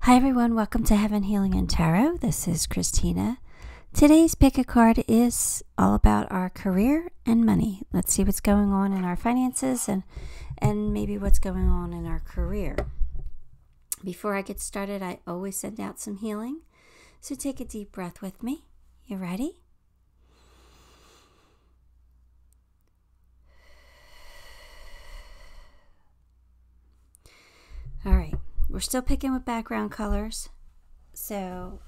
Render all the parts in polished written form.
Hi everyone, welcome to Heaven Healing and Tarot. This is Christina. Today's pick a card is all about our career and money. Let's see what's going on in our finances and maybe what's going on in our career. Before I get started, I always send out some healing. So take a deep breath with me. You ready? All right. We're still picking with background colors. So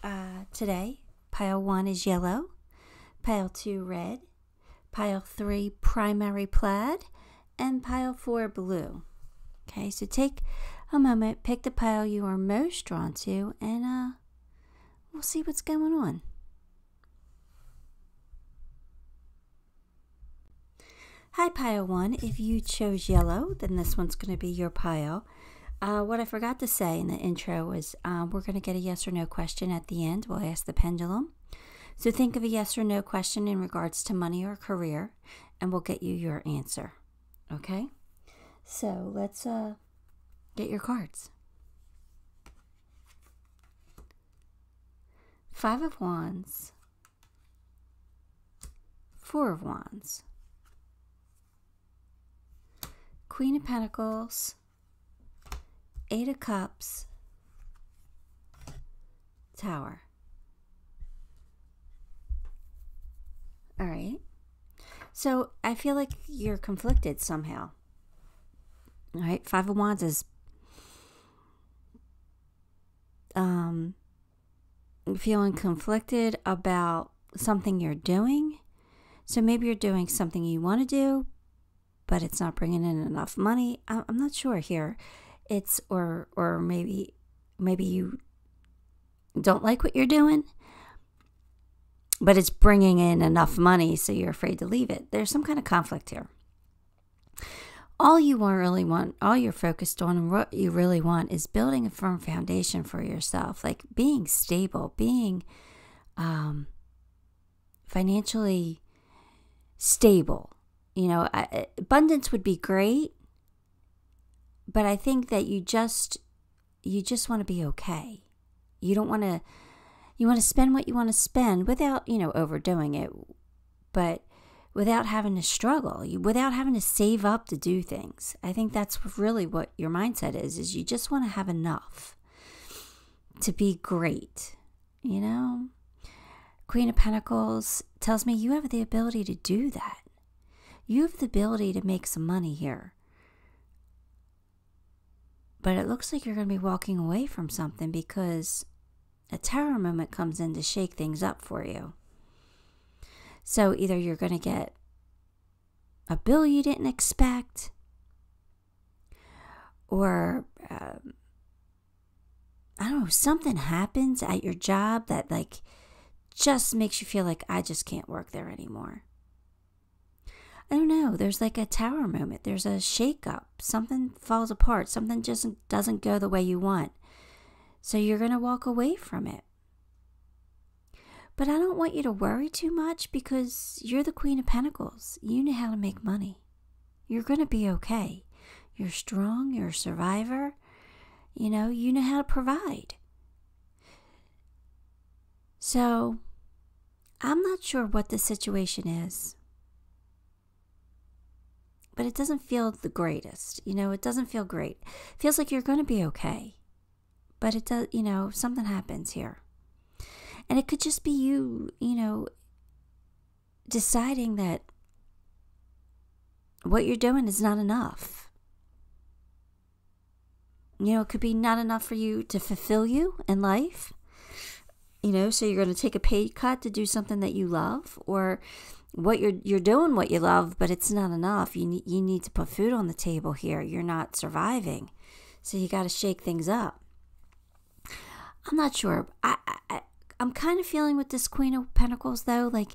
today, pile 1 is yellow, pile 2 red, pile 3 primary plaid, and pile 4 blue. Okay, so take a moment, pick the pile you are most drawn to, and we'll see what's going on. Hi, pile 1. If you chose yellow, then this one's going to be your pile. What I forgot to say in the intro was we're going to get a yes or no question at the end. We'll ask the pendulum. So think of a yes or no question in regards to money or career, and we'll get you your answer. Okay? So let's get your cards. 5 of Wands, 4 of Wands, Queen of Pentacles, 8 of Cups, Tower. All right. So I feel like you're conflicted somehow. All right. 5 of Wands is feeling conflicted about something you're doing. So maybe you're doing something you want to do, but it's not bringing in enough money. I'm not sure here. It's or maybe you don't like what you're doing, but it's bringing in enough money, so you're afraid to leave it. There's some kind of conflict here. All you really want, all you're focused on, and what you really want is building a firm foundation for yourself, like being stable, being financially stable. You know, abundance would be great. But I think that you just want to be okay. You want to spend what you want to spend without, overdoing it, but without having to struggle, without having to save up to do things. I think that's really what your mindset is you just want to have enough to be great, Queen of Pentacles tells me you have the ability to do that. You have the ability to make some money here. But it looks like you're going to be walking away from something because a Tower moment comes in to shake things up for you. So either you're going to get a bill you didn't expect, or I don't know, something happens at your job that just makes you feel like I just can't work there anymore. I don't know. There's like a Tower moment. There's a shake-up. Something falls apart. Something just doesn't go the way you want. So you're going to walk away from it. But I don't want you to worry too much because you're the Queen of Pentacles. You know how to make money. You're going to be okay. You're strong. You're a survivor. You know how to provide. So I'm not sure what the situation is. But it doesn't feel the greatest. It doesn't feel great. It feels like you're going to be okay. But it does, something happens here. And it could just be you, deciding that what you're doing is not enough. It could be not enough for you to fulfill you in life. So you're going to take a pay cut to do something that you love, or what you're doing what you love, but it's not enough. You need to put food on the table here. You're not surviving, so you got to shake things up. I'm not sure. I'm kind of feeling with this Queen of Pentacles though, like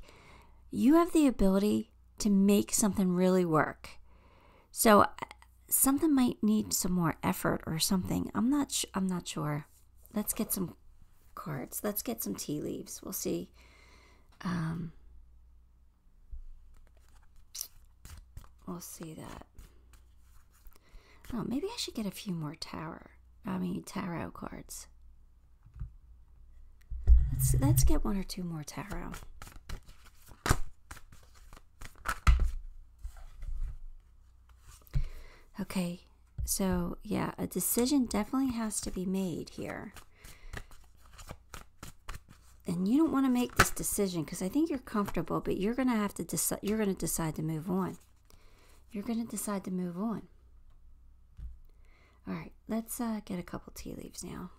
you have the ability to make something really work. So something might need some more effort or something. I'm not sure. Let's get some cards. Let's get some tea leaves. We'll see. We'll see that. Oh, maybe I should get a few more tarot cards. let's get one or two more tarot. Okay, so yeah, a decision definitely has to be made here. And you don't want to make this decision because I think you're comfortable, but you're going to have to decide. You're going to decide to move on. You're going to decide to move on. All right, let's get a couple tea leaves now.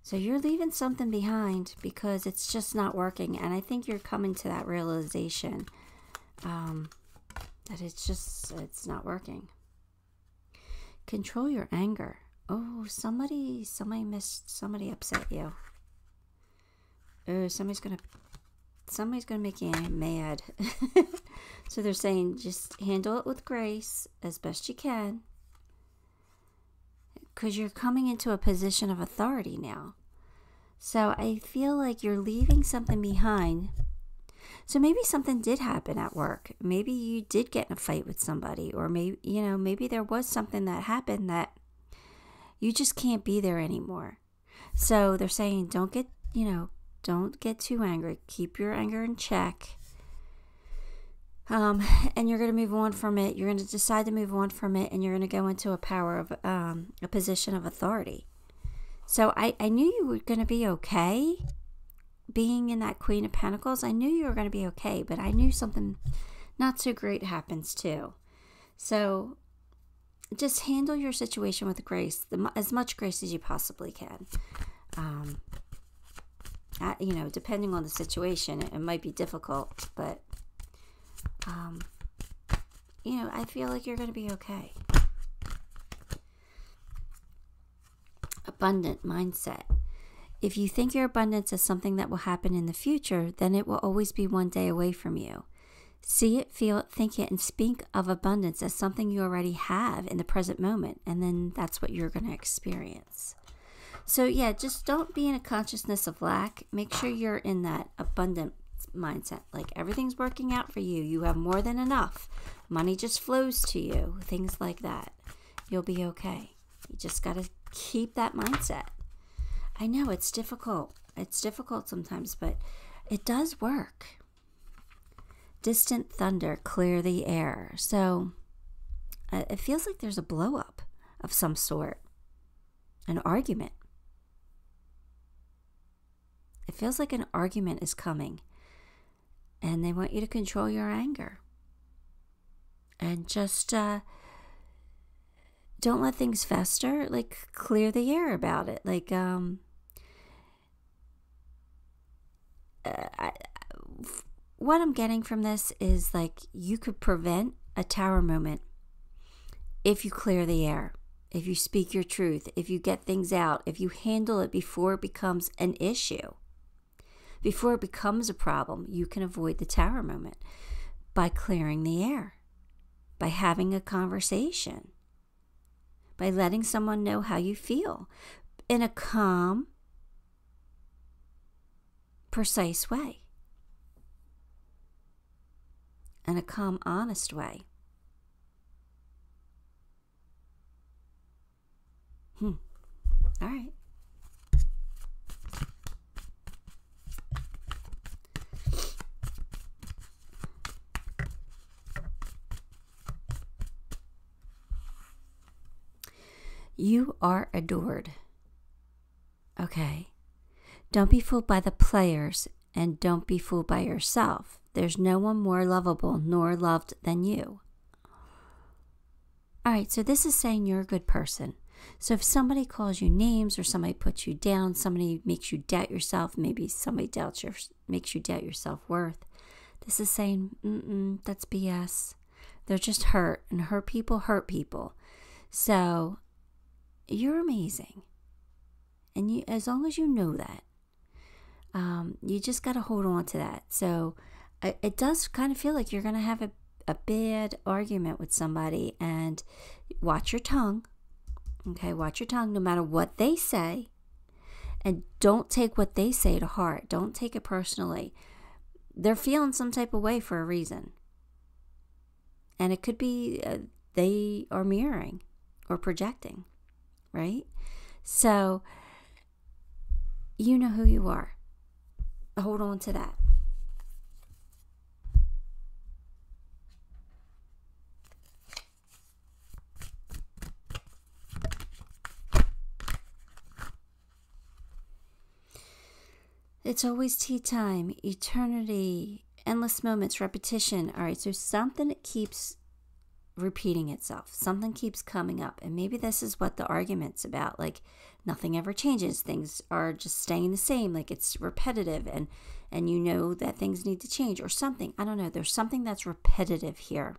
So you're leaving something behind because it's just not working. And I think you're coming to that realization that it's not working. Control your anger. Oh, somebody upset you. Oh, somebody's gonna make you mad. So they're saying just handle it with grace as best you can. Because you're coming into a position of authority now. So I feel like you're leaving something behind. So maybe something did happen at work. Maybe you did get in a fight with somebody. Or maybe there was something that happened that you just can't be there anymore. So they're saying don't get too angry. Keep your anger in check. And you're going to move on from it. You're going to decide to move on from it, and you're going to go into a position of authority. So I knew you were going to be okay being in that Queen of Pentacles. I knew you were going to be okay, but I knew something not so great happens too. So just handle your situation with grace, as much grace as you possibly can. Depending on the situation, it might be difficult, but I feel like you're going to be okay. Abundant mindset. If you think your abundance is something that will happen in the future, then it will always be one day away from you. See it, feel it, think it, and speak of abundance as something you already have in the present moment, and then that's what you're going to experience. So yeah, just don't be in a consciousness of lack. Make sure you're in that abundant mindset. Like everything's working out for you. You have more than enough. Money just flows to you. Things like that. You'll be okay. You just got to keep that mindset. I know it's difficult. It's difficult sometimes, but it does work. Distant thunder, clear the air. So it feels like there's a blow up of some sort. An argument. It feels like an argument is coming. And they want you to control your anger. And just don't let things fester. Like, clear the air about it. Like, what I'm getting from this is, like, you could prevent a tower moment if you clear the air. If you speak your truth. If you get things out. If you handle it before it becomes an issue. Before it becomes a problem, you can avoid the tower moment by clearing the air, by having a conversation, by letting someone know how you feel in a calm, precise way, in a calm, honest way. All right. You are adored. Okay. Don't be fooled by the players, and don't be fooled by yourself. There's no one more lovable nor loved than you. All right, so this is saying you're a good person. So if somebody calls you names or somebody puts you down, somebody makes you doubt yourself, maybe somebody makes you doubt your self-worth, this is saying, that's BS. They're just hurt, and hurt people. So you're amazing. And as long as you know that, you just got to hold on to that. So it does kind of feel like you're going to have a bad argument with somebody, and watch your tongue. Okay, watch your tongue no matter what they say, and don't take what they say to heart. Don't take it personally. They're feeling some type of way for a reason. And it could be they are mirroring or projecting, right? So, you know who you are. Hold on to that. It's always tea time, eternity, endless moments, repetition. All right, so something keeps repeating itself. Something keeps coming up. And maybe this is what the argument's about. Like, nothing ever changes. Things are just staying the same. Like, it's repetitive, and you know that things need to change or something. I don't know. There's something that's repetitive here.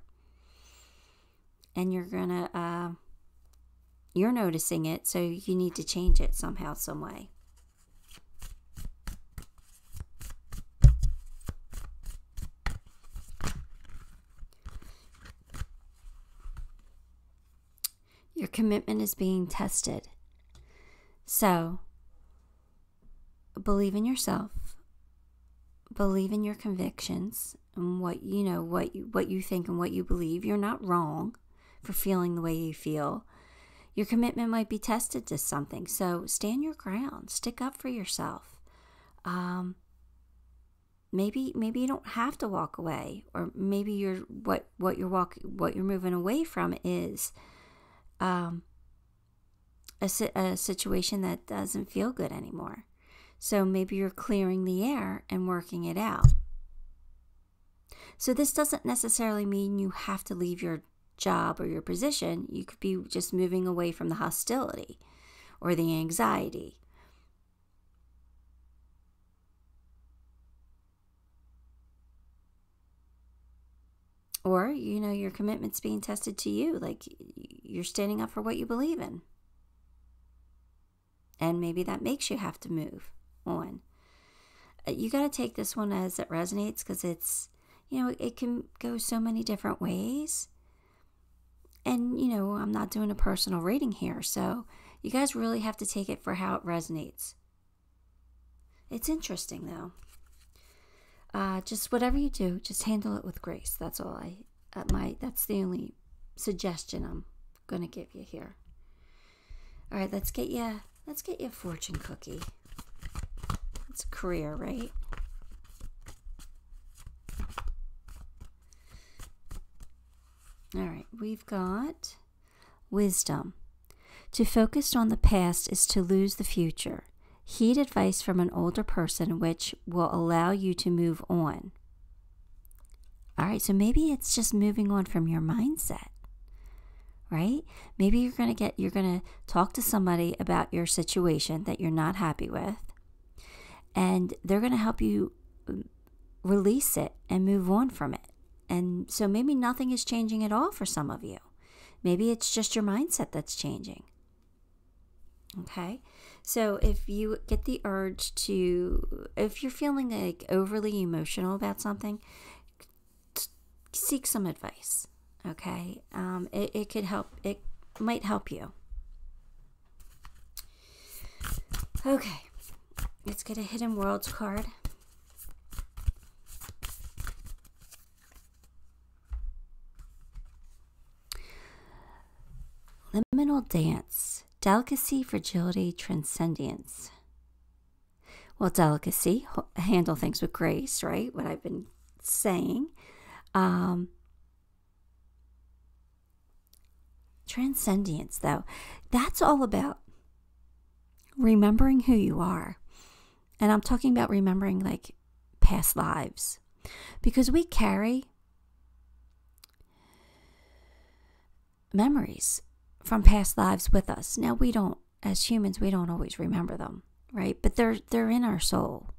And you're noticing it, so you need to change it somehow, some way. Your commitment is being tested. So, believe in yourself. Believe in your convictions and what you think and what you believe. You're not wrong for feeling the way you feel. Your commitment might be tested to something. So, stand your ground. Stick up for yourself. Maybe you don't have to walk away, or maybe what you're moving away from is a situation that doesn't feel good anymore. So maybe you're clearing the air and working it out. So this doesn't necessarily mean you have to leave your job or your position. You could be just moving away from the hostility or the anxiety. Or, your commitment's being tested to you. Like, you're standing up for what you believe in. And maybe that makes you have to move on. You got to take this one as it resonates, because it's, it can go so many different ways. And, I'm not doing a personal reading here. So you guys really have to take it for how it resonates. It's interesting, though. Just whatever you do, just handle it with grace. That's all that's the only suggestion I'm going to give you here. All right, let's get you a fortune cookie. It's a career, right? All right, we've got wisdom. To focus on the past is to lose the future. Heed advice from an older person, which will allow you to move on. All right, so maybe it's just moving on from your mindset, right? Maybe you're going to talk to somebody about your situation that you're not happy with, and they're going to help you release it and move on from it. And so maybe nothing is changing at all for some of you. Maybe it's just your mindset that's changing. Okay, so if you get the urge if you're feeling like overly emotional about something, seek some advice. Okay, it could help. It might help you. Okay, let's get a Hidden Worlds card. Liminal dance. Delicacy, fragility, transcendence. Well, delicacy, handle things with grace, right? What I've been saying. Transcendence, though, that's all about remembering who you are. And I'm talking about remembering like past lives. Because we carry memories from past lives with us. Now, we don't, as humans, we don't always remember them, right? But they're in our soul.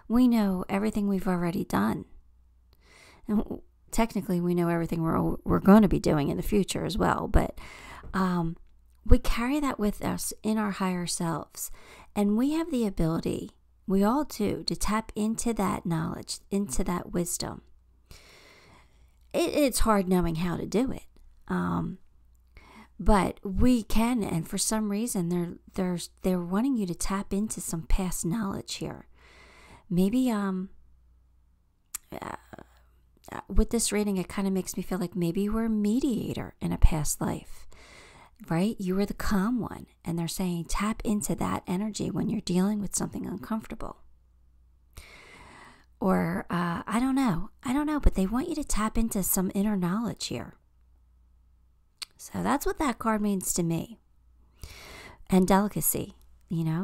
We know everything we've already done. And technically, we know everything we're going to be doing in the future as well. But we carry that with us in our higher selves. And we have the ability, we all do, to tap into that knowledge, into that wisdom. It's hard knowing how to do it. But we can, and for some reason they're wanting you to tap into some past knowledge here. Maybe with this reading, it kind of makes me feel like maybe we're a mediator in a past life. right? You are the calm one. And they're saying tap into that energy when you're dealing with something uncomfortable. Or, I don't know, but they want you to tap into some inner knowledge here. So that's what that card means to me. And delicacy,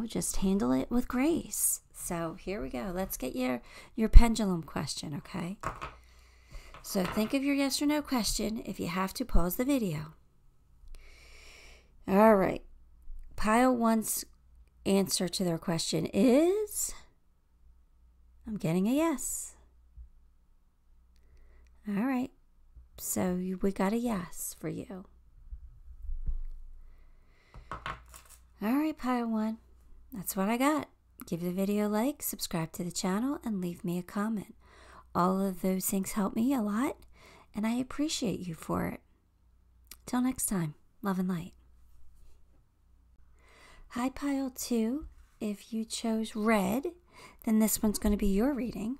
just handle it with grace. So here we go. Let's get your pendulum question, okay? So think of your yes or no question. If you have to, pause the video. All right. Pile 1's answer to their question is... I'm getting a yes. All right. So we got a yes for you. All right, Pile 1. That's what I got. Give the video a like, subscribe to the channel, and leave me a comment. All of those things help me a lot, and I appreciate you for it. Till next time, love and light. Hi, Pile 2. If you chose red, then this one's going to be your reading.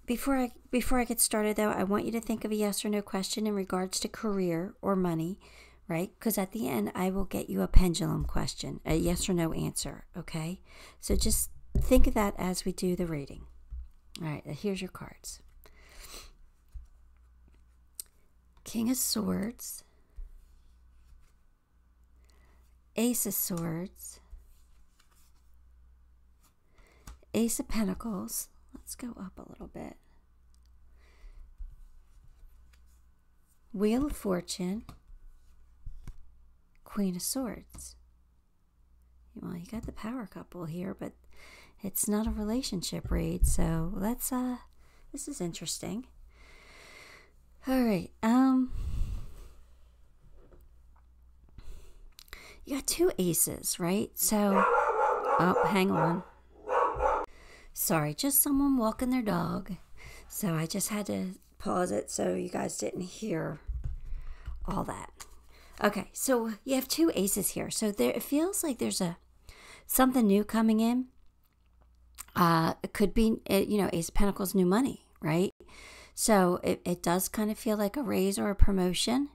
Before I get started, though, I want you to think of a yes or no question in regards to career or money, right? Because at the end, I will get you a pendulum question, a yes or no answer, okay? So just think of that as we do the reading. All right, here's your cards. King of Swords, Ace of Swords, Ace of Pentacles. Let's go up a little bit. Wheel of Fortune, Queen of Swords. Well, you got the power couple here, but it's not a relationship read, so let's this is interesting. All right. You got 2 aces, right? So, oh, hang on. Sorry, just someone walking their dog. So I just had to pause it so you guys didn't hear all that. Okay, so you have 2 aces here. So there, it feels like there's something new coming in. It could be, Ace of Pentacles, new money, right? So it does kind of feel like a raise or a promotion.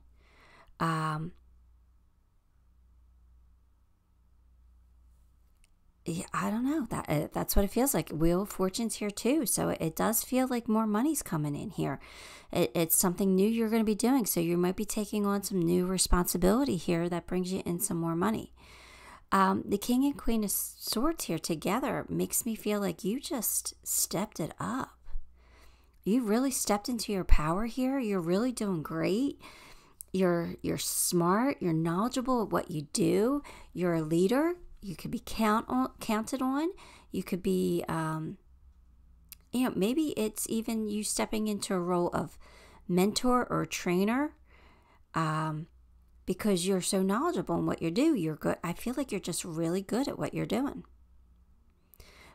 Yeah, I don't know. That's what it feels like. Wheel of Fortune's here too. So it does feel like more money's coming in here. It's something new you're going to be doing. So you might be taking on some new responsibility here that brings you in some more money. The King and Queen of Swords here together makes me feel like you just stepped it up. You really stepped into your power here. You're really doing great. You're smart. You're knowledgeable at what you do. You're a leader. You could be counted on. You could be, maybe it's even you stepping into a role of mentor or trainer, because you're so knowledgeable in what you do. You're good. I feel like you're just really good at what you're doing.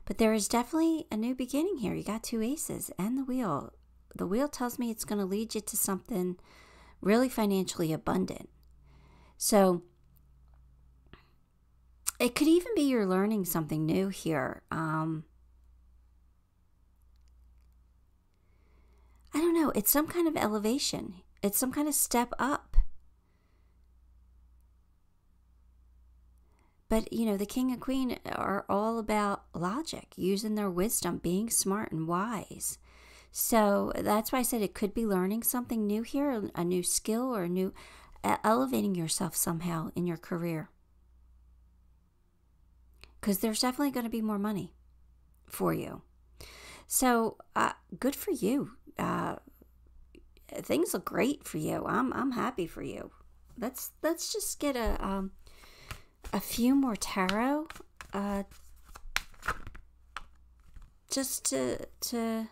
But there is definitely a new beginning here. You got 2 aces and the wheel. The wheel tells me it's going to lead you to something really financially abundant. So it could even be you're learning something new here. I don't know. It's some kind of elevation. It's some kind of step up. But, the King and Queen are all about logic, using their wisdom, being smart and wise. So that's why I said it could be learning something new here, a new skill or elevating yourself somehow in your career. Because there's definitely going to be more money for you. So good for you. Things look great for you. I'm happy for you. Let's just get a few more tarot, just to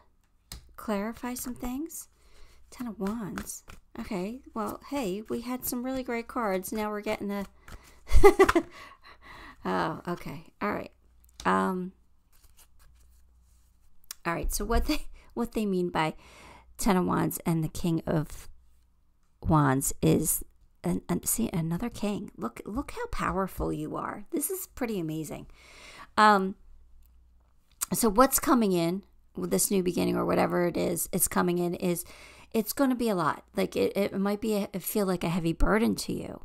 clarify some things. 10 of Wands. Okay, well, hey, we had some really great cards. Now we're getting a... Oh, okay. All right. All right. So what they mean by 10 of Wands and the King of Wands is see another king. Look how powerful you are. This is pretty amazing. So what's coming in with this new beginning or whatever it is, it's coming in is it's going to be a lot. Like it might be feel like a heavy burden to you.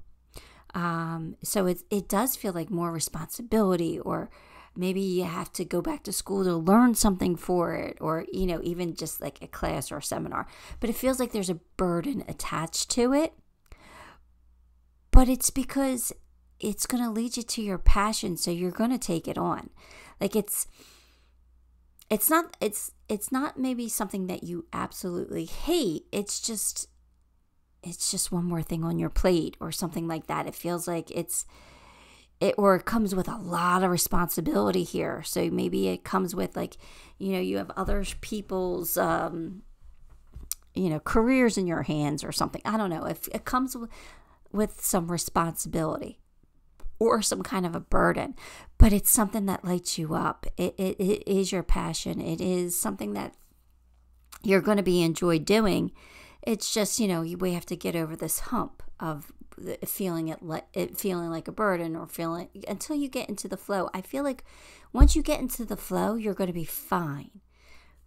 So it does feel like more responsibility, or maybe you have to go back to school to learn something for it, or, even just like a class or a seminar. But it feels like there's a burden attached to it. But it's because it's going to lead you to your passion, so you're going to take it on. Like it's not maybe something that you absolutely hate. It's just one more thing on your plate or something like that. It feels like it comes with a lot of responsibility here. So maybe it comes with like, you have other people's, careers in your hands or something. I don't know. If it comes with some responsibility or some kind of a burden, but it's something that lights you up. It is your passion. It is something that you're going to be enjoy doing. It's just, we have to get over this hump of feeling like a burden, or feeling until you get into the flow. I feel like once you get into the flow, you're going to be fine.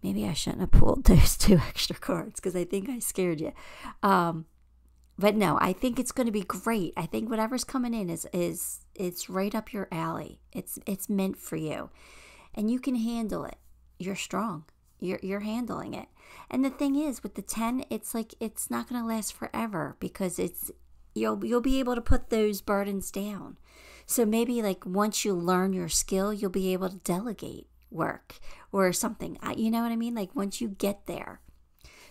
Maybe I shouldn't have pulled those 2 extra cards because I think I scared you. But no, I think it's going to be great. I think whatever's coming in is it's right up your alley. It's meant for you, and you can handle it. You're strong. You're handling it. And the thing is, with the 10, it's like it's not going to last forever, because you'll be able to put those burdens down. So maybe like once you learn your skill, you'll be able to delegate work or something. You know what I mean? Like once you get there.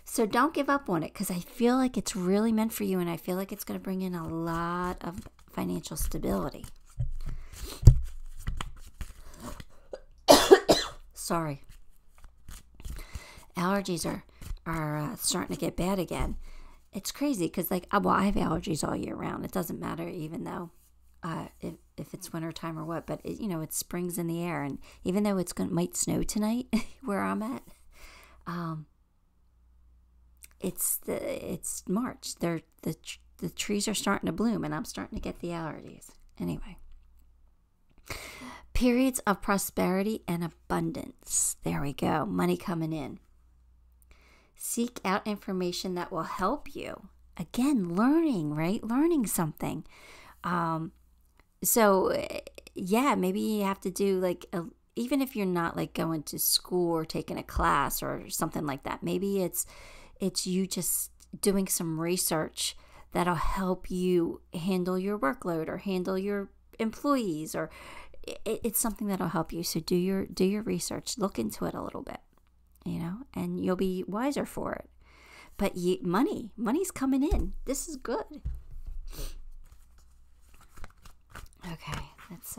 So don't give up on it, because I feel like it's really meant for you, and I feel like it's going to bring in a lot of financial stability. Sorry. Allergies are starting to get bad again. It's crazy because I have allergies all year round. It doesn't matter, even though if it's wintertime or what, but it springs in the air. And even though might snow tonight where I'm at, it's March. The trees are starting to bloom, and I'm starting to get the allergies. Anyway, periods of prosperity and abundance. There we go. Money coming in. Seek out information that will help you. Again, learning, right? Learning something. So yeah, maybe you have to do even if you're not like going to school or taking a class or something like that. Maybe it's you just doing some research that'll help you handle your workload or handle your employees, or it's something that'll help you. So do your research, look into it a little bit, and you'll be wiser for it. But money's coming in. This is good. Okay, let's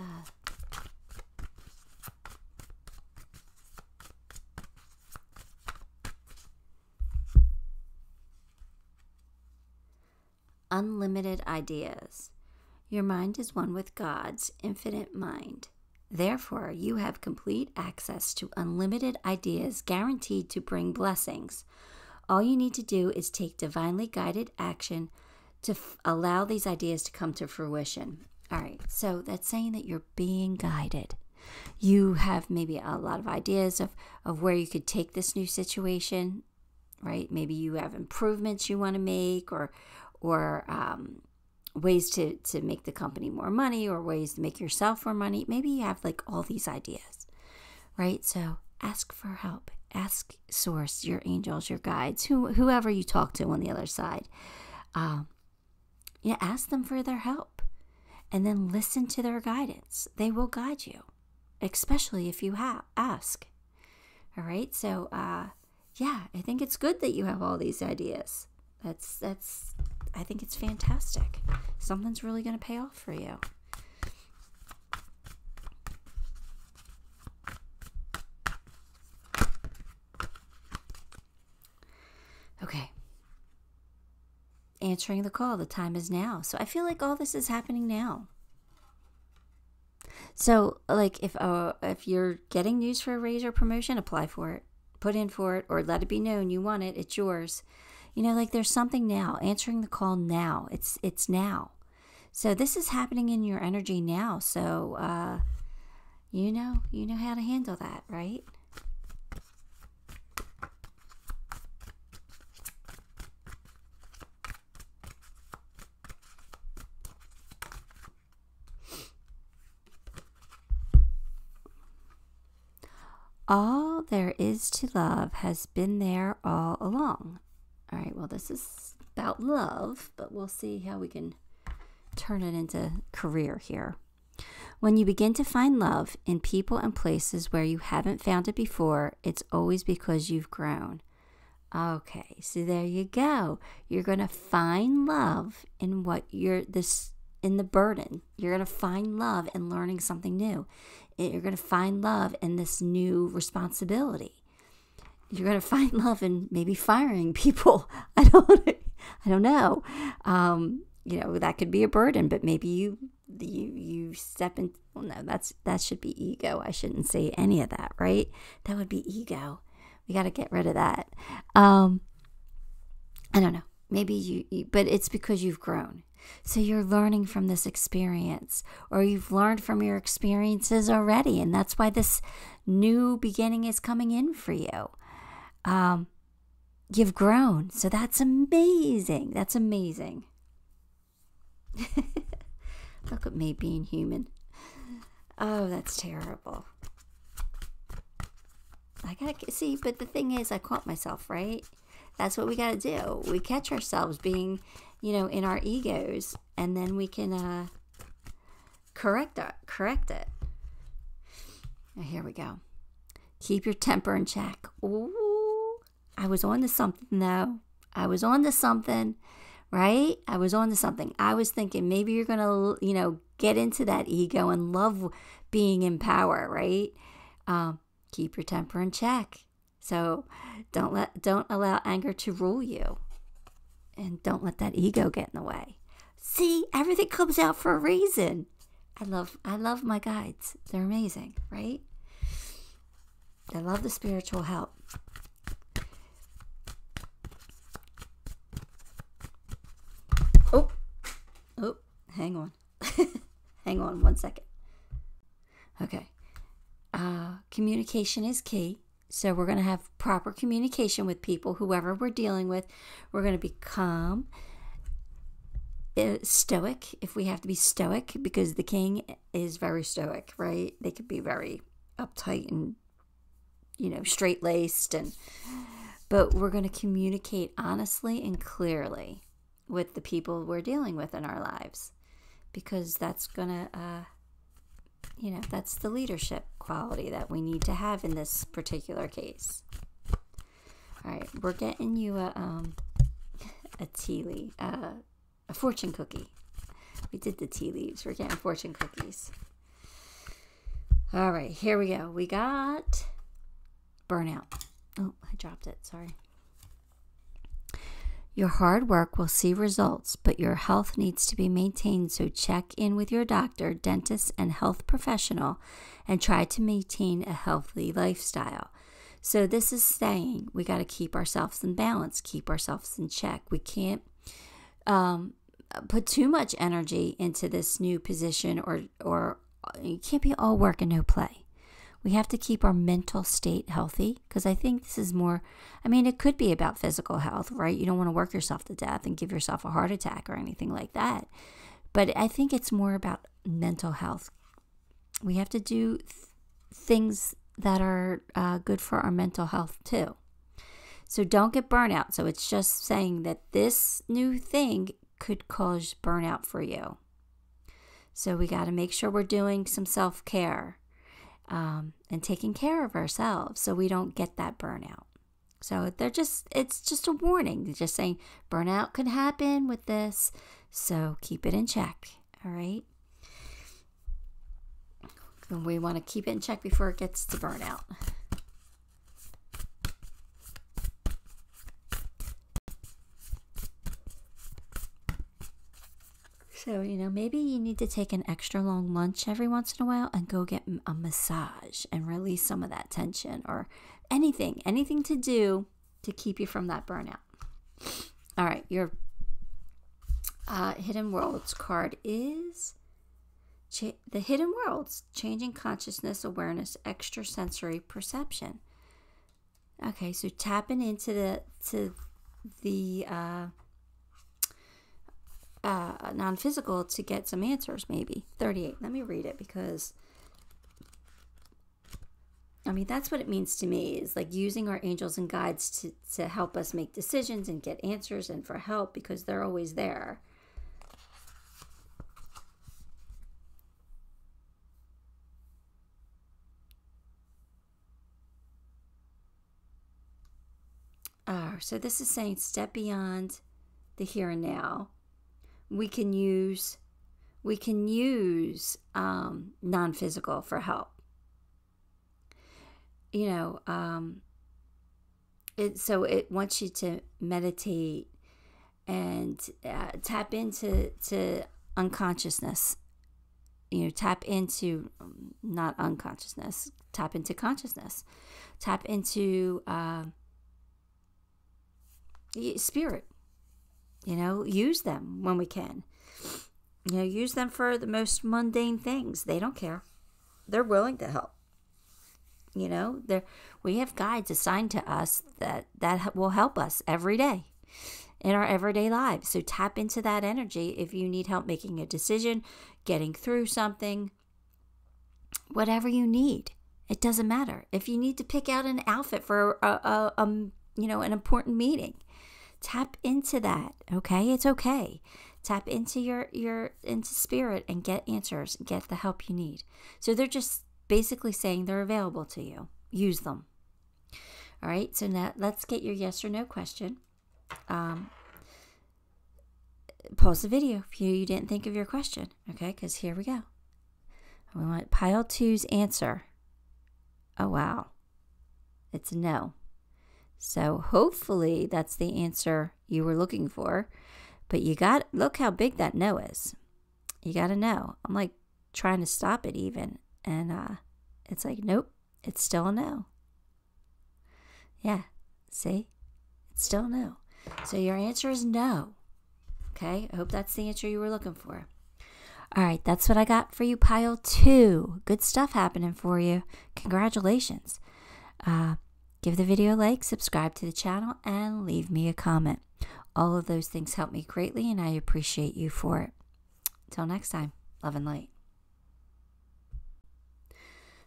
unlimited ideas. Your mind is one with God's infinite mind. Therefore, you have complete access to unlimited ideas guaranteed to bring blessings. All you need to do is take divinely guided action to allow these ideas to come to fruition. All right, so that's saying that you're being guided. You have maybe a lot of ideas of where you could take this new situation, right? Maybe you have improvements you want to make, or ways to make the company more money, or ways to make yourself more money. Maybe you have all these ideas, right? So ask for help. Ask Source, your angels, your guides, whoever you talk to on the other side. Ask them for their help, and then listen to their guidance. They will guide you, especially if you ask. All right. So, I think it's good that you have all these ideas. I think it's fantastic. Something's really going to pay off for you. Okay. Answering the call. The time is now. So I feel like all this is happening now. So if you're getting news for a raise or promotion, apply for it. Put in for it, or let it be known you want it. It's yours. There's something now. Answering the call now. It's now. So this is happening in your energy now. So you know how to handle that, right? All there is to love has been there all along. All right, well, this is about love, but we'll see how we can turn it into career here. When you begin to find love in people and places where you haven't found it before, it's always because you've grown. Okay, so there you go. You're going to find love in in the burden. You're going to find love in learning something new. You're going to find love in this new responsibility. You're going to find love in maybe firing people. I don't know. That could be a burden, but maybe you step in. Well, no, that should be ego. I shouldn't say any of that, right? That would be ego. We got to get rid of that. I don't know. Maybe you, but it's because you've grown. So you're learning from this experience, or you've learned from your experiences already, and that's why this new beginning is coming in for you. You've grown, so that's amazing. That's amazing. Look at me being human. Oh, that's terrible. I gotta see, but the thing is, I caught myself, right? That's what we gotta do. We catch ourselves being, in our egos, and then we can correct it. Now, here we go. Keep your temper in check. Ooh, I was on to something, though. I was on to something, right? I was on to something. I was thinking maybe you're gonna, get into that ego and love being in power, right? Keep your temper in check. So don't allow anger to rule you, and don't let that ego get in the way. See, everything comes out for a reason. I love my guides. They're amazing, right? I love the spiritual help. Oh, hang on. Hang on 1 second. Okay. Communication is key. So we're going to have proper communication with people, whoever we're dealing with. We're going to be calm, stoic, if we have to be stoic, because the king is very stoic, right? They could be very uptight and, straight-laced. But we're going to communicate honestly and clearly with the people we're dealing with in our lives, because that's going to... that's the leadership quality that we need to have in this particular case. All right, we're getting you a tea leaf, a fortune cookie. We did the tea leaves. We're getting fortune cookies. All right, here we go. We got burnout. Oh, I dropped it. Sorry. Your hard work will see results, but your health needs to be maintained, so check in with your doctor, dentist, and health professional and try to maintain a healthy lifestyle. So this is saying we got to keep ourselves in balance, keep ourselves in check. We can't put too much energy into this new position, or you can't be all work and no play. We have to keep our mental state healthy, because I think this is more, it could be about physical health, right? You don't want to work yourself to death and give yourself a heart attack or anything like that. But I think it's more about mental health. We have to do things that are good for our mental health too. So don't get burnout. So it's just saying that this new thing could cause burnout for you. So we got to make sure we're doing some self-care. And taking care of ourselves so we don't get that burnout. So it's just a warning. They're just saying burnout could happen with this, so keep it in check. All right. And we want to keep it in check before it gets to burnout. So, maybe you need to take an extra long lunch every once in a while and go get a massage and release some of that tension, or anything to do to keep you from that burnout. All right, your Hidden Worlds card is the Hidden Worlds, changing consciousness, awareness, extrasensory perception. Okay, so tapping into the non-physical to get some answers, maybe. 38. Let me read it, because I mean, that's what it means to me, is like using our angels and guides to help us make decisions and get answers and for help, because they're always there. So this is saying step beyond the here and now. We can use non-physical for help. You know, it wants you to meditate and tap into unconsciousness. You know, tap into not unconsciousness. Tap into consciousness. Tap into spirit. You know, use them when we can. You know, use them for the most mundane things. They don't care. They're willing to help. You know, we have guides assigned to us that will help us every day in our everyday lives. So tap into that energy if you need help making a decision, getting through something, whatever you need. It doesn't matter. If you need to pick out an outfit for an important meeting, tap into that. Okay, it's okay. Tap into into spirit and get answers, get the help you need. So they're just basically saying they're available to you. Use them. All right, so now let's get your yes or no question. Pause the video if you didn't think of your question, okay? Because here we go. We want pile 2's answer. Oh, wow. It's no. So hopefully that's the answer you were looking for. But look how big that no is. You got to know. I'm like trying to stop it even. And it's like, nope, it's still a no. Yeah, see? It's still no. So your answer is no. Okay, I hope that's the answer you were looking for. All right, that's what I got for you, pile 2. Good stuff happening for you. Congratulations. Give the video a like, subscribe to the channel, and leave me a comment. All of those things help me greatly, and I appreciate you for it. Until next time, love and light.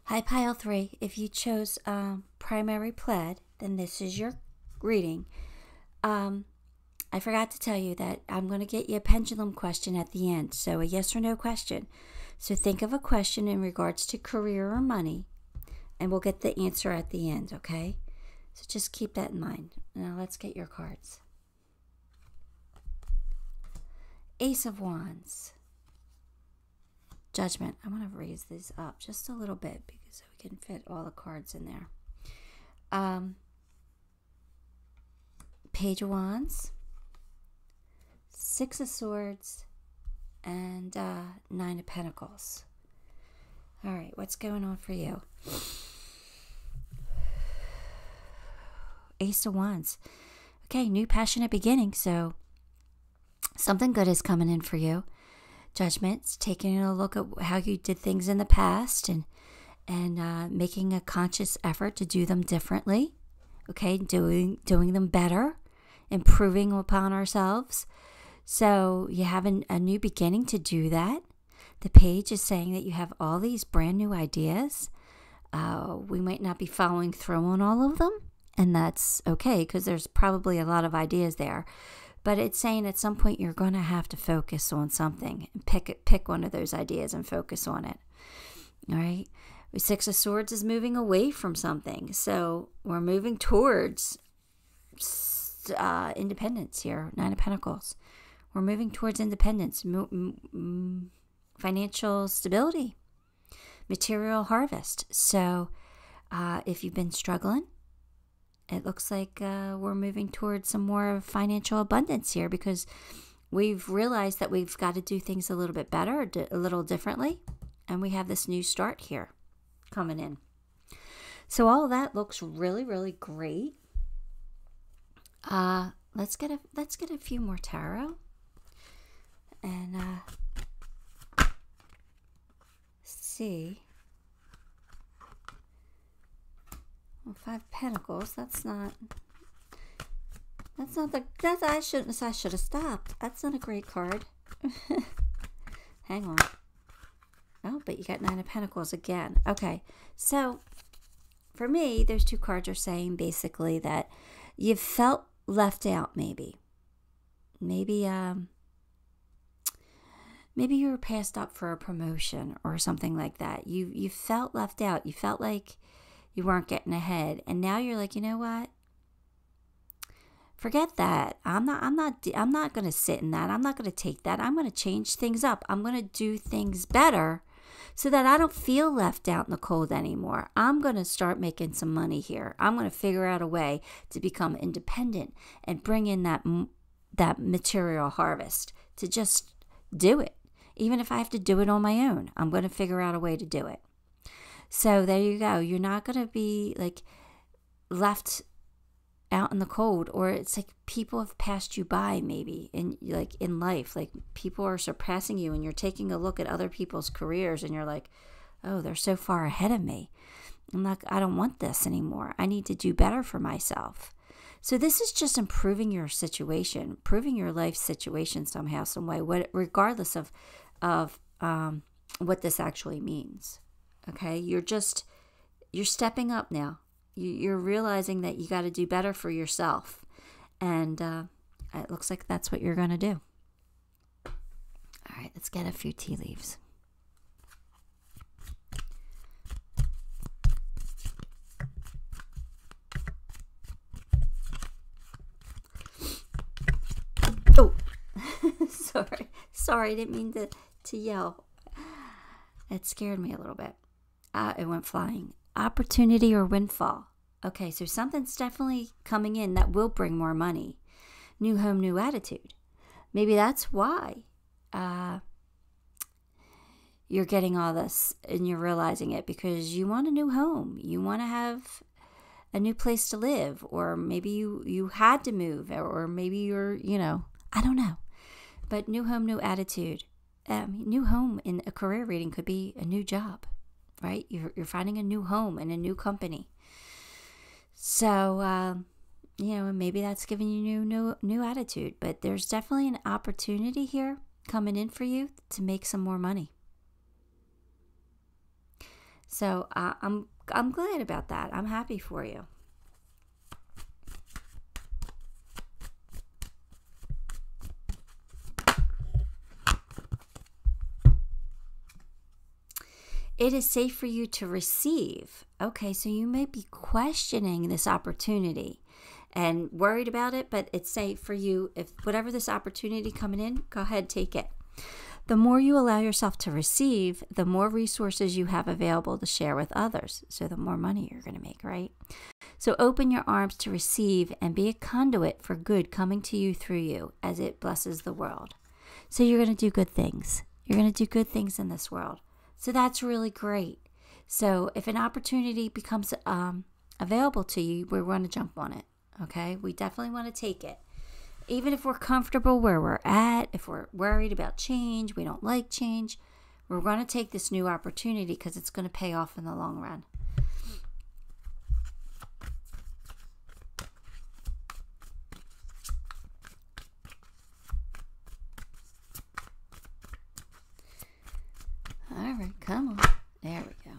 Hi, pile 3. If you chose primary pled, then this is your reading. I forgot to tell you that I'm going to get you a pendulum question at the end. So a yes or no question. So think of a question in regards to career or money, and we'll get the answer at the end, okay? So just keep that in mind. Now let's get your cards. Ace of Wands. Judgment. I want to raise these up just a little bit because we can fit all the cards in there. Page of Wands. 6 of Swords. And 9 of Pentacles. All right, what's going on for you? Ace of Wands. Okay, new passionate beginning. So something good is coming in for you. Judgment's taking a look at how you did things in the past and making a conscious effort to do them differently. Okay, doing them better, improving upon ourselves. So you have a new beginning to do that. The page is saying that you have all these brand new ideas. We might not be following through on all of them, and that's okay because there's probably a lot of ideas there. But it's saying at some point you're going to have to focus on something. Pick one of those ideas and focus on it. All right? The 6 of Swords is moving away from something. So we're moving towards independence here. 9 of Pentacles. We're moving towards independence. Financial stability. Material harvest. So if you've been struggling, it looks like we're moving towards some more financial abundance here because we've realized that we've got to do things a little bit better, a little differently, and we have this new start here coming in. So all of that looks really, really great. Let's get a few more tarot, and see. Well, 5 Pentacles. I should have stopped. That's not a great card. Hang on. Oh, but you got 9 of Pentacles again. Okay, so for me, those two cards are saying basically that you've felt left out maybe. Maybe you were passed up for a promotion or something like that. You felt left out. You felt like you weren't getting ahead. And now you're like, you know what? Forget that. I'm not going to sit in that. I'm not going to take that. I'm going to change things up. I'm going to do things better so that I don't feel left out in the cold anymore. I'm going to start making some money here. I'm going to figure out a way to become independent and bring in that material harvest to just do it. Even if I have to do it on my own, I'm going to figure out a way to do it. So there you go. You're not going to be like left out in the cold, or it's like people have passed you by maybe in life. Like people are surpassing you and you're taking a look at other people's careers and you're like, oh, they're so far ahead of me. I don't want this anymore. I need to do better for myself. So this is just improving your situation, improving your life situation somehow, some way, regardless of what this actually means. Okay, you're stepping up now. You're realizing that you got to do better for yourself, and it looks like that's what you're going to do. All right, let's get a few tea leaves. Oh, sorry, I didn't mean to yell. It scared me a little bit. It went flying. Opportunity or windfall. Okay, so something's definitely coming in that will bring more money. New home, new attitude. Maybe that's why you're getting all this and you're realizing it, because you want a new home. You want to have a new place to live, or maybe you had to move, or maybe you're, I don't know. But new home, new attitude. New home in a career reading could be a new job, right? You're finding a new home in a new company. So, maybe that's giving you new attitude. But there's definitely an opportunity here coming in for you to make some more money. So I'm glad about that. I'm happy for you. It is safe for you to receive. Okay, so you may be questioning this opportunity and worried about it, but it's safe for you. If whatever this opportunity coming in, go ahead, take it. The more you allow yourself to receive, the more resources you have available to share with others. So the more money you're going to make, right? So open your arms to receive and be a conduit for good coming to you through you as it blesses the world. So you're going to do good things. You're going to do good things in this world. So that's really great. So if an opportunity becomes available to you, we're going to jump on it. Okay? We definitely want to take it. Even if we're comfortable where we're at, if we're worried about change, we don't like change, we're going to take this new opportunity because it's going to pay off in the long run. All right, come on. There we go.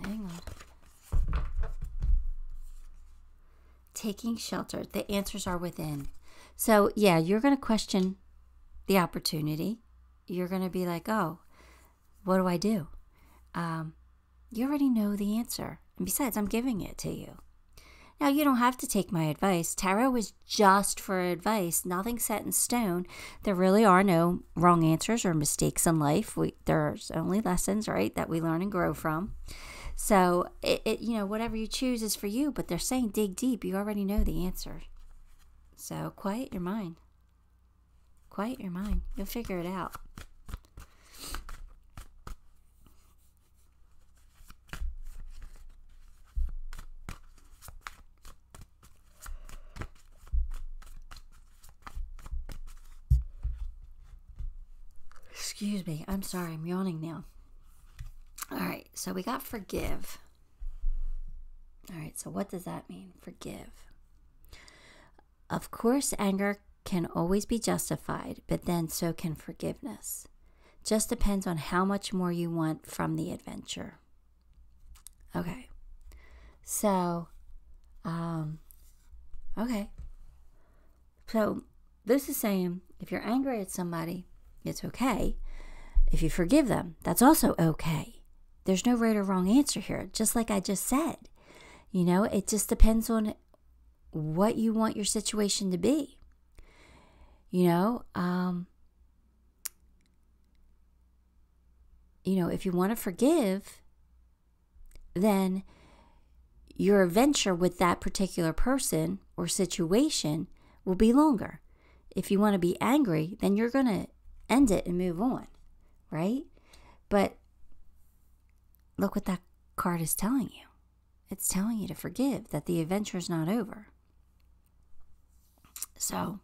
Hang on. Taking shelter. The answers are within. So, yeah, you're going to question the opportunity. You're going to be like, oh, what do I do? You already know the answer. And besides, I'm giving it to you. Now, you don't have to take my advice. Tarot is just for advice, nothing set in stone. There really are no wrong answers or mistakes in life. There's only lessons, right, that we learn and grow from. So, whatever you choose is for you, but they're saying dig deep. You already know the answer. So, quiet your mind. Quiet your mind. You'll figure it out. Excuse me. I'm sorry. I'm yawning now. All right. So we got forgive. All right. So what does that mean? Forgive. Of course, anger can always be justified, but then so can forgiveness. Just depends on how much more you want from the adventure. Okay. So, okay. So this is saying if you're angry at somebody, it's okay. If you forgive them, that's also okay. There's no right or wrong answer here. Just like I just said, it just depends on what you want your situation to be. If you want to forgive, then your adventure with that particular person or situation will be longer. If you want to be angry, then you're going to end it and move on, right? But look what that card is telling you. It's telling you to forgive, that the adventure is not over. So,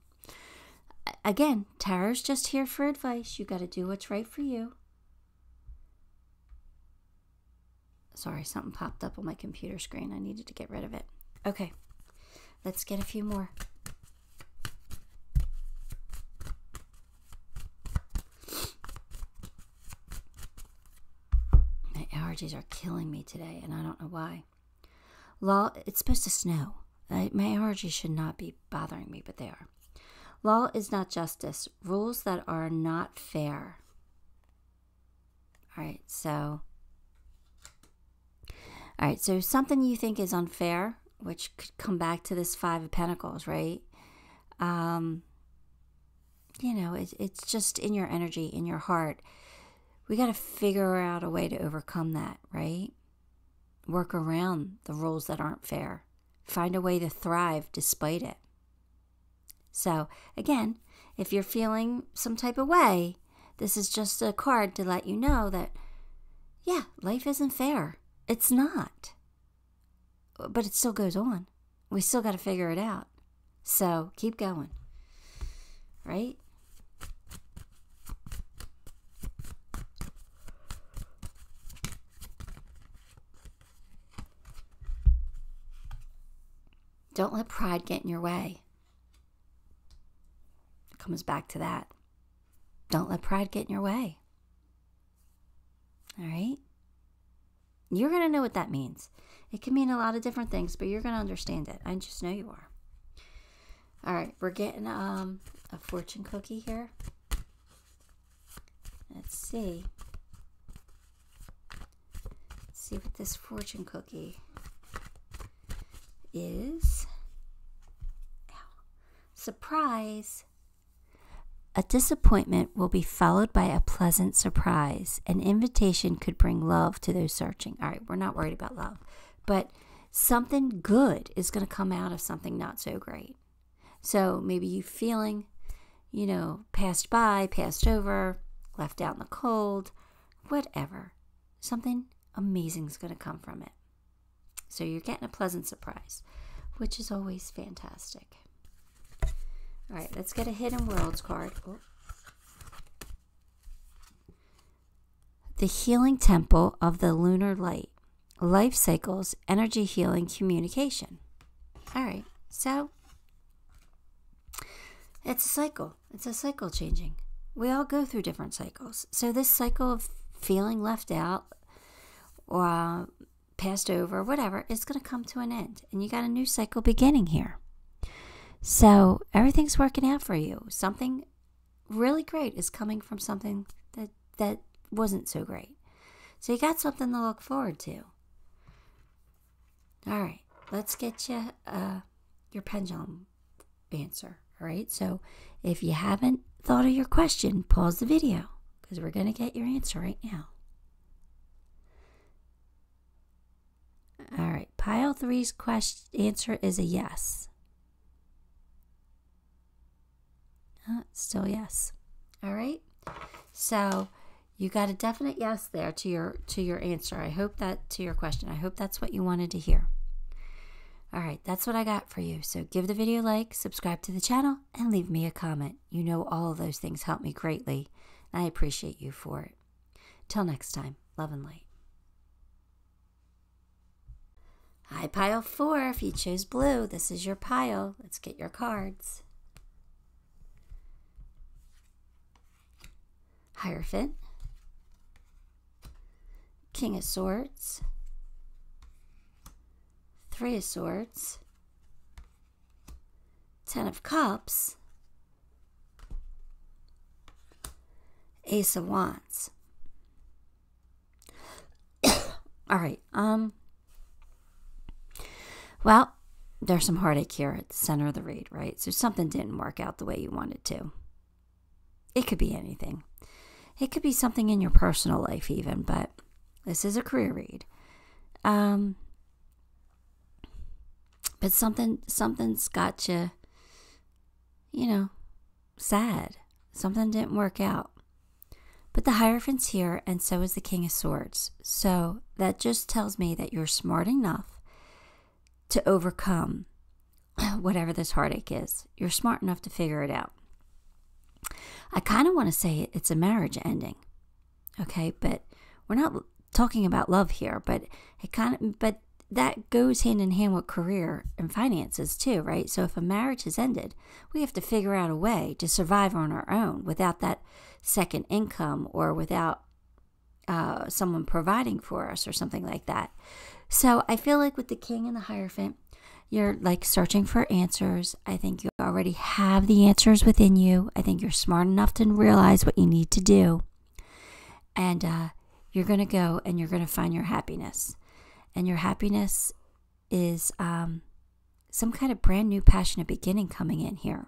again, tarot's just here for advice. You got to do what's right for you. Sorry, something popped up on my computer screen. I needed to get rid of it. Okay, let's get a few more. My allergies are killing me today, and I don't know why. Law, it's supposed to snow. My allergies should not be bothering me, but they are. Law is not justice. Rules that are not fair. All right, so something you think is unfair, which could come back to this Five of Pentacles, right? It's just in your energy, in your heart. We got to figure out a way to overcome that, right? Work around the rules that aren't fair. Find a way to thrive despite it. So, again, if you're feeling some type of way, this is just a card to let you know that, yeah, life isn't fair. It's not. But it still goes on. We still got to figure it out. So, keep going. Right? Don't let pride get in your way. It comes back to that. Don't let pride get in your way. All right? You're going to know what that means. It can mean a lot of different things, but you're going to understand it. I just know you are. All right, we're getting a fortune cookie here. Let's see. Let's see what this fortune cookie is. Surprise. A disappointment will be followed by a pleasant surprise. An invitation could bring love to those searching. All right, we're not worried about love. But something good is going to come out of something not so great. So maybe you feeling, passed by, passed over, left out in the cold, whatever. Something amazing is going to come from it. So you're getting a pleasant surprise, which is always fantastic. All right, let's get a Hidden Worlds card. Oh. The Healing Temple of the Lunar Light. Life cycles, energy healing, communication. All right, so it's a cycle. It's a cycle changing. We all go through different cycles. So this cycle of feeling left out or passed over, whatever, is going to come to an end. And you got a new cycle beginning here. So everything's working out for you. Something really great is coming from something that wasn't so great. So you got something to look forward to. All right, let's get you your pendulum answer. All right, so if you haven't thought of your question, pause the video because we're going to get your answer right now. All right, pile 3's answer is a yes. Still yes. All right, so you got a definite yes there to your answer. I hope that to your question. I hope that's what you wanted to hear. All right, that's what I got for you. So give the video a like, subscribe to the channel, and leave me a comment. You know all of those things help me greatly, and I appreciate you for it. Till next time, love and light. Hi, pile 4. If you chose blue, this is your pile. Let's get your cards. Hierophant, King of Swords, Three of Swords, Ten of Cups, Ace of Wands. All right. Well, there's some heartache here at the center of the read, right? So something didn't work out the way you wanted to. It could be anything. It could be something in your personal life even, but this is a career read. But something's got you, sad. Something didn't work out. But the Hierophant's here, and so is the King of Swords. So that just tells me that you're smart enough to overcome whatever this heartache is. You're smart enough to figure it out. I kind of want to say it's a marriage ending, okay? But we're not talking about love here. But but that goes hand in hand with career and finances too, right? So if a marriage has ended, we have to figure out a way to survive on our own without that second income or without someone providing for us or something like that. So I feel like with the King and the Hierophant, you're like searching for answers. I think you already have the answers within you. I think you're smart enough to realize what you need to do. And you're going to go and you're going to find your happiness. And your happiness is some kind of brand new passionate beginning coming in here.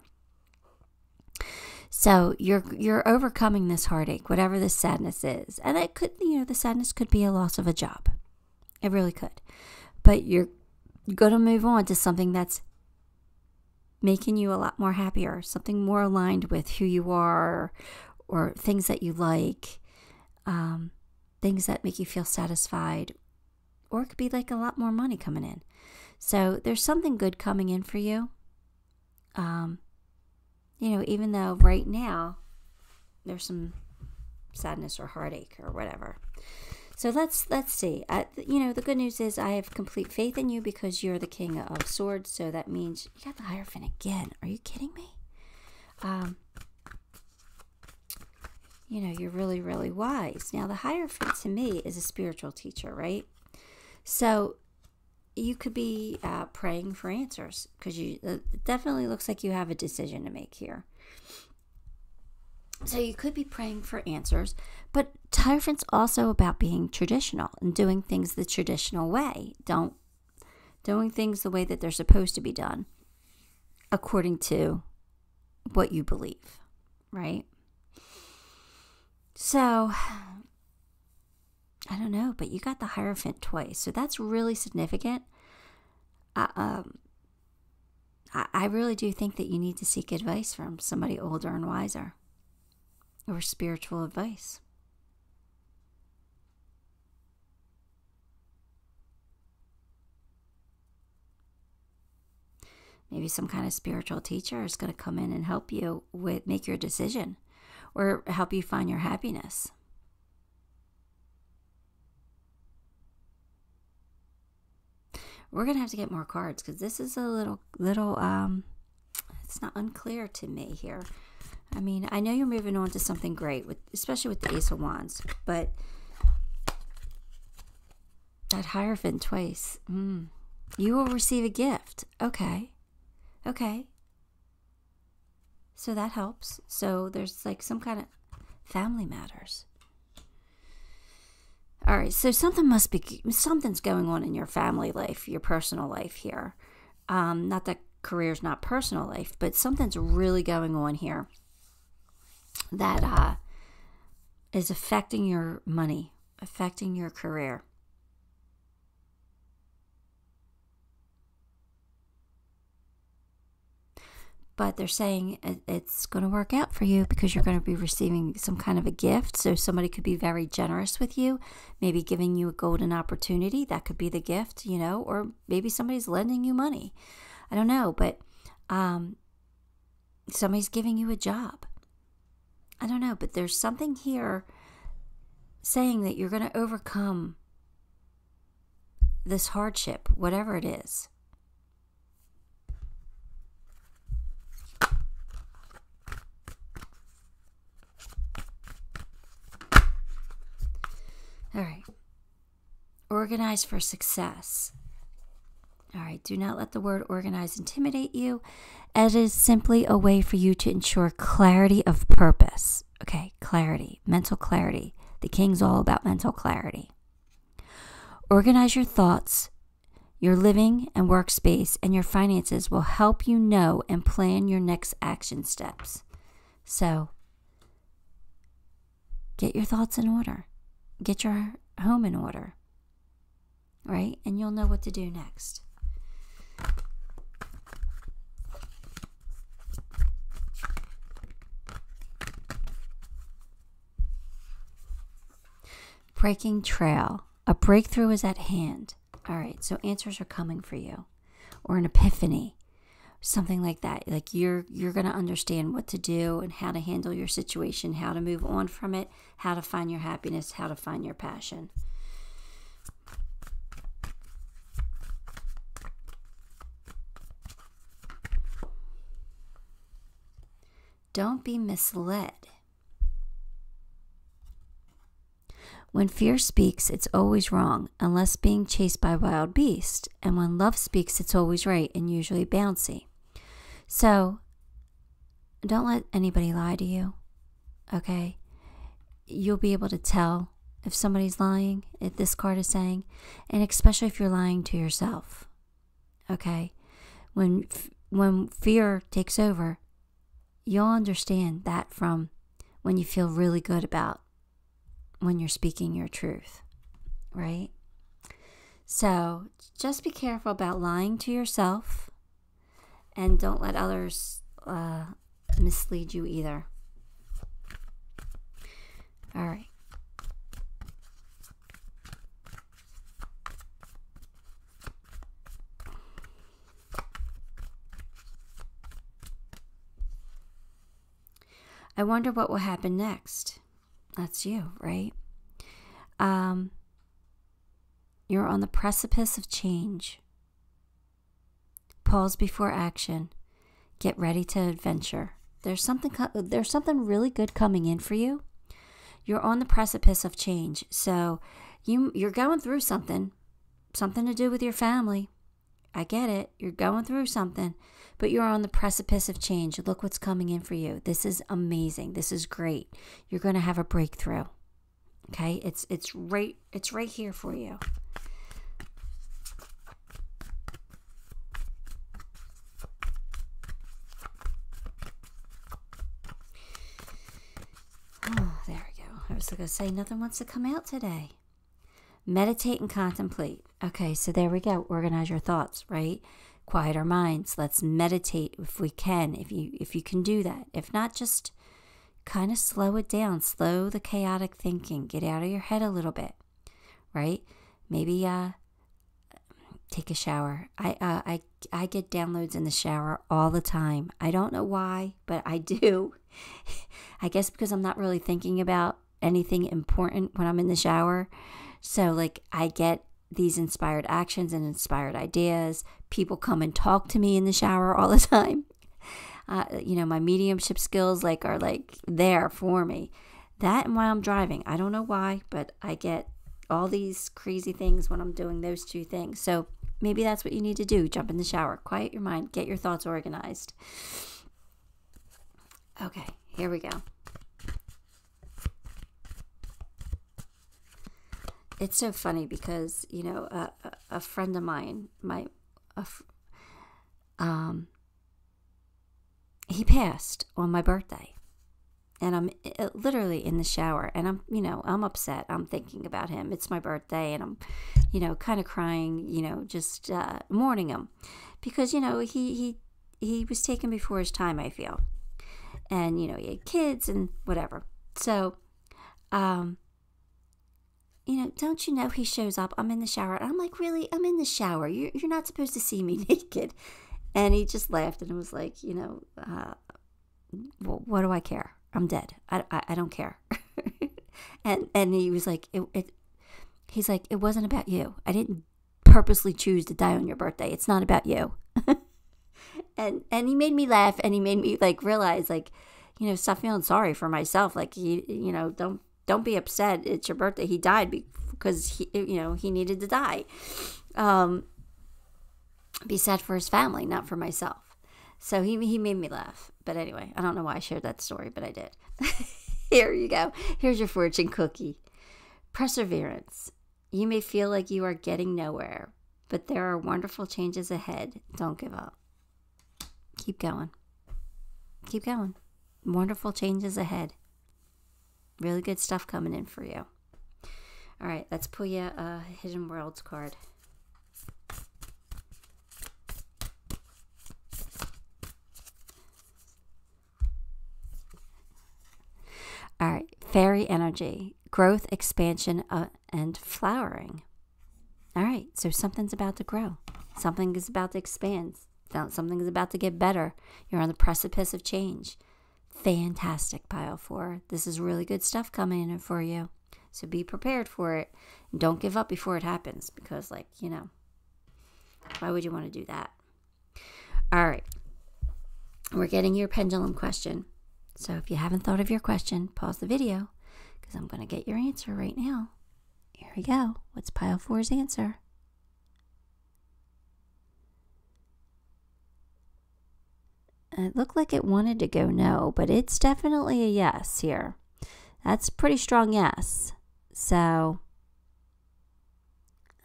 So you're overcoming this heartache, whatever this sadness is. And it could, the sadness could be a loss of a job. It really could. But you're going to move on to something that's making you a lot more happier, something more aligned with who you are or things that you like, things that make you feel satisfied. Or it could be like a lot more money coming in. So there's something good coming in for you. Even though right now there's some sadness or heartache or whatever. So let's see. The good news is I have complete faith in you because you're the King of Swords. So that means you got the Hierophant again. Are you kidding me? You're really, really wise. Now the Hierophant to me is a spiritual teacher, right? So you could be praying for answers because it definitely looks like you have a decision to make here. So you could be praying for answers, but Hierophant's also about being traditional and doing things the traditional way. Doing things the way that they're supposed to be done according to what you believe, right? So I don't know, but you got the Hierophant twice, so that's really significant. I really do think that you need to seek advice from somebody older and wiser, or spiritual advice. Maybe some kind of spiritual teacher is going to come in and help you make your decision, or help you find your happiness. We're going to have to get more cards because this is a little, it's not unclear to me here. I mean, I know you're moving on to something great, especially with the Ace of Wands, but that Hierophant twice, you will receive a gift. Okay. So that helps. So there's like some kind of family matters. All right, so something's going on in your family life, your personal life here. Not that career's not personal life, but something's really going on here that is affecting your money, affecting your career. But they're saying it's going to work out for you because you're going to be receiving some kind of a gift. So somebody could be very generous with you, maybe giving you a golden opportunity. That could be the gift, or maybe somebody's lending you money. I don't know, but somebody's giving you a job. I don't know, but there's something here saying that you're going to overcome this hardship, whatever it is. All right. Organize for success. All right, do not let the word organized intimidate you. It is simply a way for you to ensure clarity of purpose. Okay, clarity, mental clarity. The king's all about mental clarity. Organize your thoughts. Your living and workspace and your finances will help you know and plan your next action steps. So, get your thoughts in order. Get your home in order. Right? And you'll know what to do next. Breaking trail. A breakthrough is at hand. All right, so answers are coming for you. Or an epiphany. Something like that. Like you're going to understand what to do and how to handle your situation, how to move on from it, how to find your happiness, how to find your passion. Don't be misled. When fear speaks, it's always wrong, unless being chased by a wild beast. And when love speaks, it's always right and usually bouncy. So, don't let anybody lie to you, okay? You'll be able to tell if somebody's lying, if this card is saying, and especially if you're lying to yourself, okay? When fear takes over, you'll understand that from when you feel really good about when you're speaking your truth, right? So just be careful about lying to yourself and don't let others mislead you either. All right. I wonder what will happen next. That's you, right? You're on the precipice of change. Pause before action. Get ready to adventure. There's something really good coming in for you. You're on the precipice of change. So you're going through something to do with your family. I get it. You're going through something, but you're on the precipice of change. Look what's coming in for you. This is amazing. This is great. You're going to have a breakthrough. Okay? It's right here for you. Oh, there we go. I was going to say nothing wants to come out today. Meditate and contemplate. Okay, so there we go. Organize your thoughts, right? Quiet our minds. Let's meditate if we can, if you can do that. If not, just kind of slow it down. Slow the chaotic thinking. Get out of your head a little bit, right? Maybe take a shower. I get downloads in the shower all the time. I don't know why, but I do. I guess because I'm not really thinking about anything important when I'm in the shower. So like I get these inspired actions and inspired ideas. People come and talk to me in the shower all the time. My mediumship skills are there for me. That and while I'm driving. I don't know why, but I get all these crazy things when I'm doing those two things. So maybe that's what you need to do. Jump in the shower. Quiet your mind. Get your thoughts organized. Okay, here we go. It's so funny because, a friend of mine, he passed on my birthday. And I'm literally in the shower and I'm upset. I'm thinking about him. It's my birthday and I'm, kind of crying, just mourning him. Because, he was taken before his time, I feel. And, he had kids and whatever. So, don't you know he shows up? I'm in the shower. And I'm like, really? I'm in the shower. You're not supposed to see me naked. And he just laughed and was like, well, what do I care? I'm dead. I don't care. and he was like, he's like, it wasn't about you. I didn't purposely choose to die on your birthday. It's not about you. and he made me laugh and he made me realize stop feeling sorry for myself. Don't be upset. It's your birthday. He died because he needed to die. be sad for his family, not for myself. So he made me laugh. But anyway, I don't know why I shared that story, but I did. Here you go. Here's your fortune cookie. Perseverance. You may feel like you are getting nowhere, but there are wonderful changes ahead. Don't give up. Keep going. Keep going. Wonderful changes ahead. Really good stuff coming in for you. All right, let's pull you a Hidden Worlds card. All right, fairy energy, growth, expansion, and flowering. All right, so something's about to grow. Something is about to expand. Something is about to get better. You're on the precipice of change. Fantastic, pile 4. This is really good stuff coming in for you. So be prepared for it. And don't give up before it happens because, like, you know, why would you want to do that? All right. We're getting your pendulum question. So if you haven't thought of your question, pause the video because I'm going to get your answer right now. Here we go. What's pile 4's answer? It looked like it wanted to go no, but it's definitely a yes here. That's a pretty strong yes. So,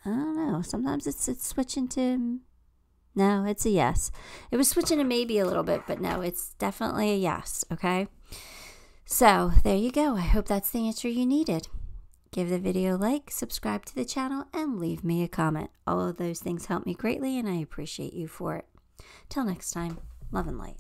I don't know. Sometimes it's switching to... No, it's a yes. It was switching to maybe a little bit, but no, it's definitely a yes, okay? So, there you go. I hope that's the answer you needed. Give the video a like, subscribe to the channel, and leave me a comment. All of those things help me greatly, and I appreciate you for it. Till next time, love and light.